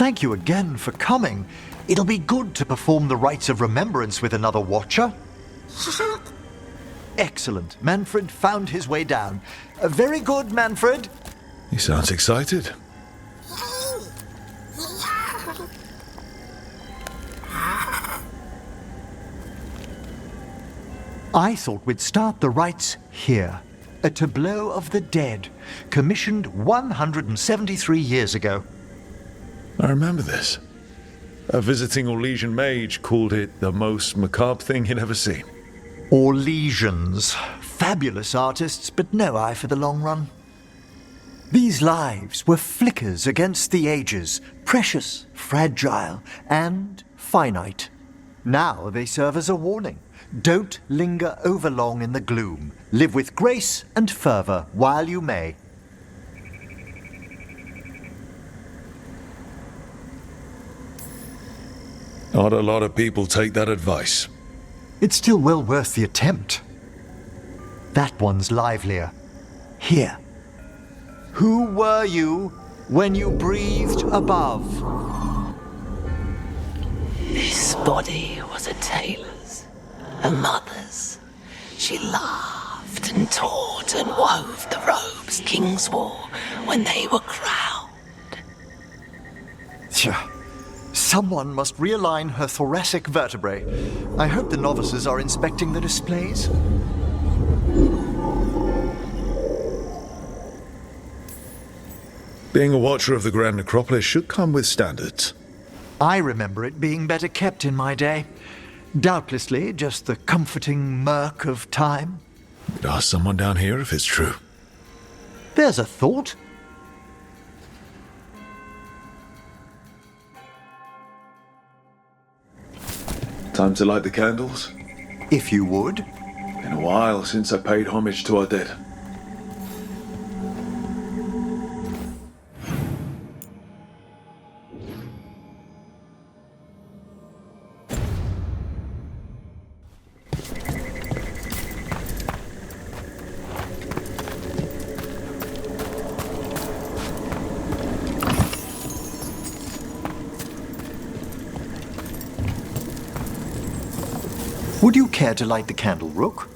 Thank you again for coming. It'll be good to perform the rites of remembrance with another watcher. Excellent. Manfred found his way down. Very good, Manfred. He sounds excited. I thought we'd start the rites here. A tableau of the dead, commissioned 173 years ago. I remember this. A visiting Orlesian mage called it the most macabre thing he'd ever seen. Orlesians. Fabulous artists, but no eye for the long run. These lives were flickers against the ages, precious, fragile, and finite. Now they serve as a warning. Don't linger overlong in the gloom. Live with grace and fervour while you may. Not a lot of people take that advice. It's still well worth the attempt. That one's livelier. Here. Who were you when you breathed above? This body was a tailor's, a mother's. She laughed and taught and wove the robes kings wore when they were crowned. Someone must realign her thoracic vertebrae. I hope the novices are inspecting the displays. Being a watcher of the Grand Necropolis should come with standards. I remember it being better kept in my day. Doubtlessly just the comforting murk of time. Could ask someone down here if it's true. There's a thought. Time to light the candles? If you would. Been a while since I paid homage to our dead. Would you care to light the candle, Rook?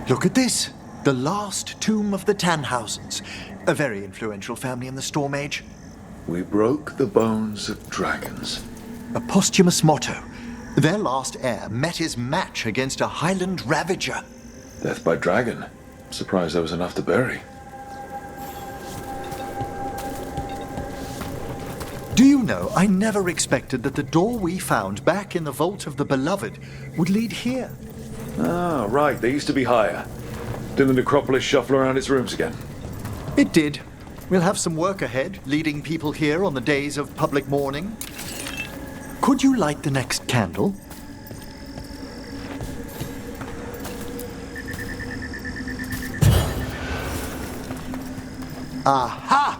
Look at this. The last tomb of the Tannhausens. A very influential family in the Storm Age. We broke the bones of dragons. A posthumous motto. Their last heir met his match against a Highland Ravager. Death by dragon. Surprised there was enough to bury. Do you know, I never expected that the door we found back in the Vault of the Beloved would lead here. Ah, right. They used to be higher. Did the necropolis shuffle around its rooms again? It did. We'll have some work ahead, leading people here on the days of public mourning. Could you light the next candle? Aha!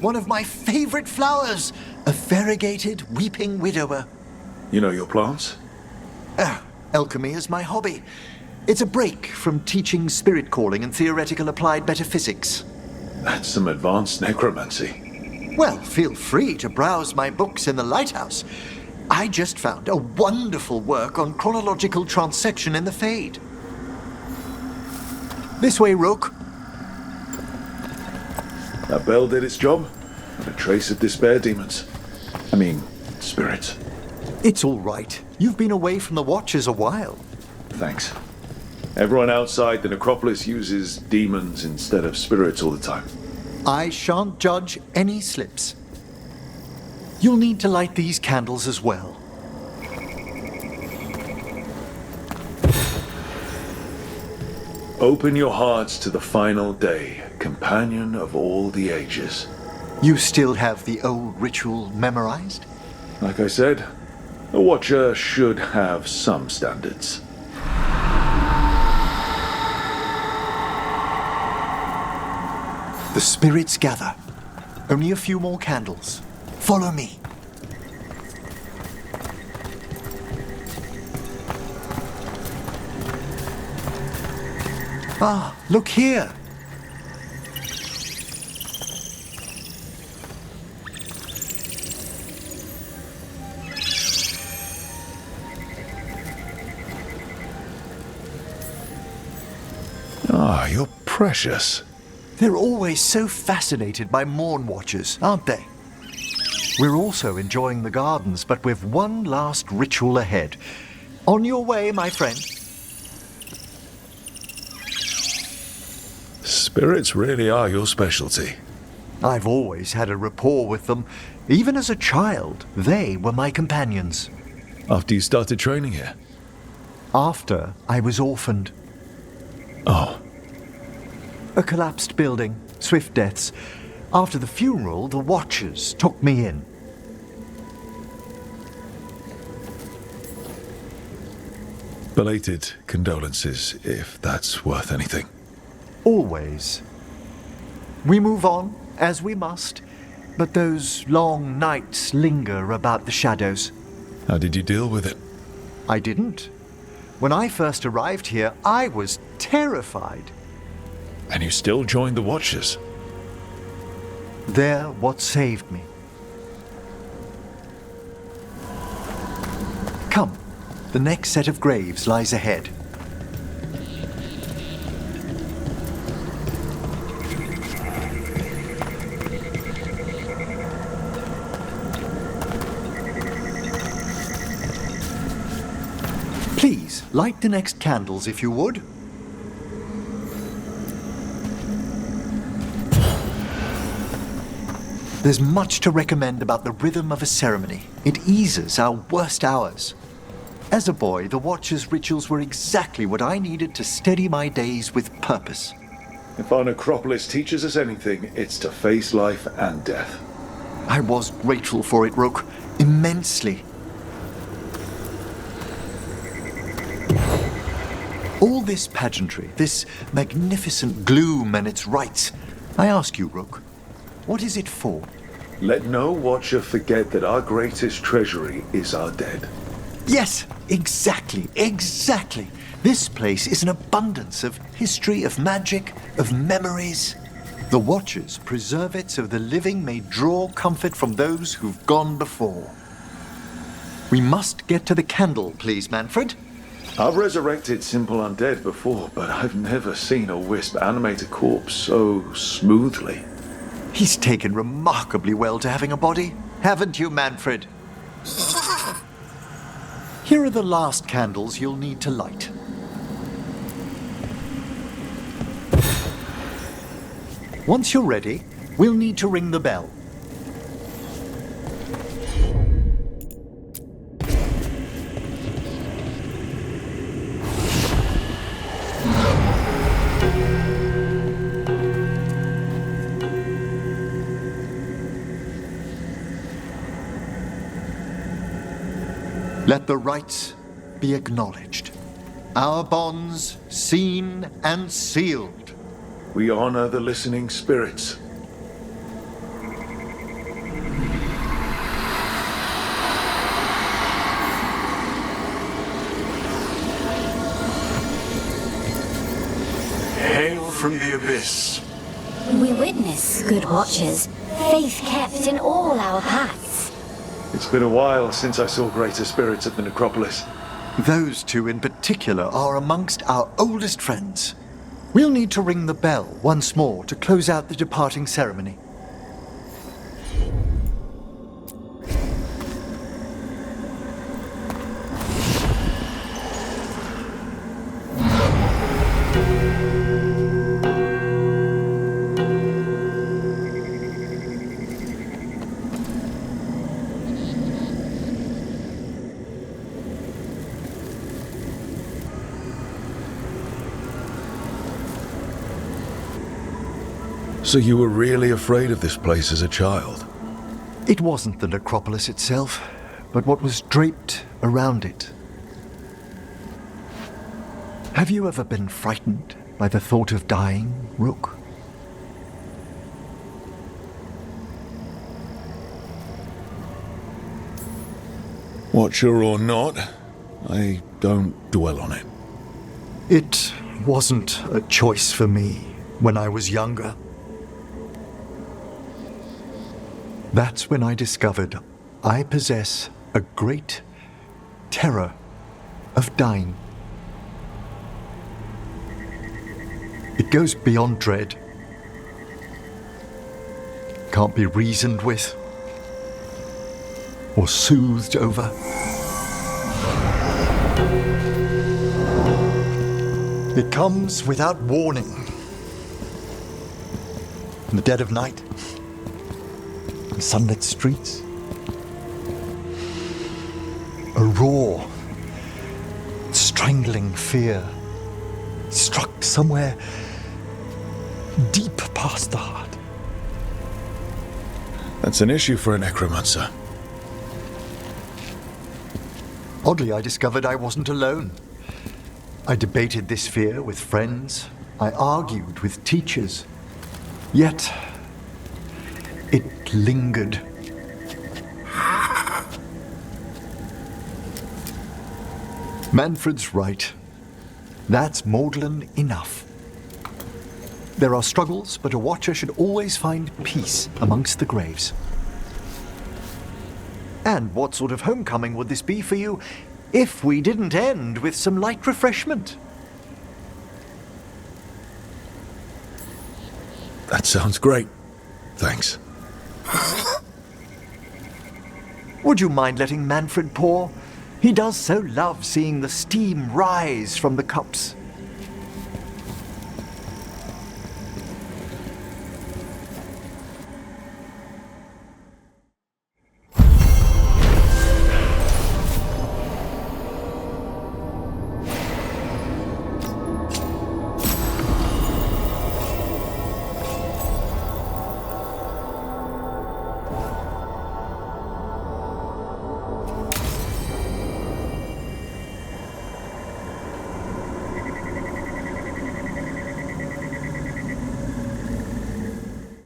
One of my favorite flowers! A variegated weeping widower. You know your plants? Alchemy is my hobby. It's a break from teaching spirit calling and theoretical applied metaphysics. That's some advanced necromancy. Well, feel free to browse my books in the lighthouse. I just found a wonderful work on chronological transection in the Fade. This way, Rook. That bell did its job. Not a trace of despair demons. I mean, spirits. It's all right. You've been away from the Watchers a while. Thanks. Everyone outside the necropolis uses demons instead of spirits all the time. I shan't judge any slips. You'll need to light these candles as well. Open your hearts to the final day, companion of all the ages. You still have the old ritual memorized? Like I said, a watcher should have some standards. The spirits gather. Only a few more candles. Follow me. Ah, look here. precious. They're always so fascinated by Morn Watchers, aren't they? We're also enjoying the gardens, but we've one last ritual ahead. On your way, my friend. Spirits really are your specialty. I've always had a rapport with them. Even as a child, they were my companions. After you started training here? After I was orphaned. Oh. A collapsed building, swift deaths. After the funeral, the Watchers took me in. Belated condolences, if that's worth anything. Always. We move on, as we must, but those long nights linger about the shadows. How did you deal with it? I didn't. When I first arrived here, I was terrified. And you still joined the Watchers? They're what saved me. Come, the next set of graves lies ahead. Please, light the next candles if you would. There's much to recommend about the rhythm of a ceremony. It eases our worst hours. As a boy, the Watcher's rituals were exactly what I needed to steady my days with purpose. If our necropolis teaches us anything, it's to face life and death. I was grateful for it, Rook. Immensely. All this pageantry, this magnificent gloom and its rites, I ask you, Rook, what is it for? Let no Watcher forget that our greatest treasury is our dead. Yes, exactly. This place is an abundance of history, of magic, of memories. The Watchers preserve it so the living may draw comfort from those who've gone before. We must get to the candle, please, Manfred. I've resurrected simple undead before, but I've never seen a wisp animate a corpse so smoothly. He's taken remarkably well to having a body, haven't you, Manfred? Here are the last candles you'll need to light. Once you're ready, we'll need to ring the bell. Let the rites be acknowledged. Our bonds seen and sealed. We honor the listening spirits. Hail from the abyss. We witness, good Watchers, faith kept in all our paths. It's been a while since I saw greater spirits at the necropolis. Those two in particular are amongst our oldest friends. We'll need to ring the bell once more to close out the departing ceremony. So you were really afraid of this place as a child? It wasn't the necropolis itself, but what was draped around it. Have you ever been frightened by the thought of dying, Rook? Watcher or not, I don't dwell on it. It wasn't a choice for me when I was younger. That's when I discovered I possess a great terror of dying. It goes beyond dread. Can't be reasoned with or soothed over. It comes without warning. In the dead of night, in sunlit streets. A raw, strangling fear struck somewhere deep past the heart. That's an issue for a necromancer. Oddly, I discovered I wasn't alone. I debated this fear with friends. I argued with teachers. Yet, it lingered. Manfred's right. That's maudlin enough. There are struggles, but a watcher should always find peace amongst the graves. And what sort of homecoming would this be for you if we didn't end with some light refreshment? That sounds great. Thanks. Would you mind letting Manfred pour? He does so love seeing the steam rise from the cups.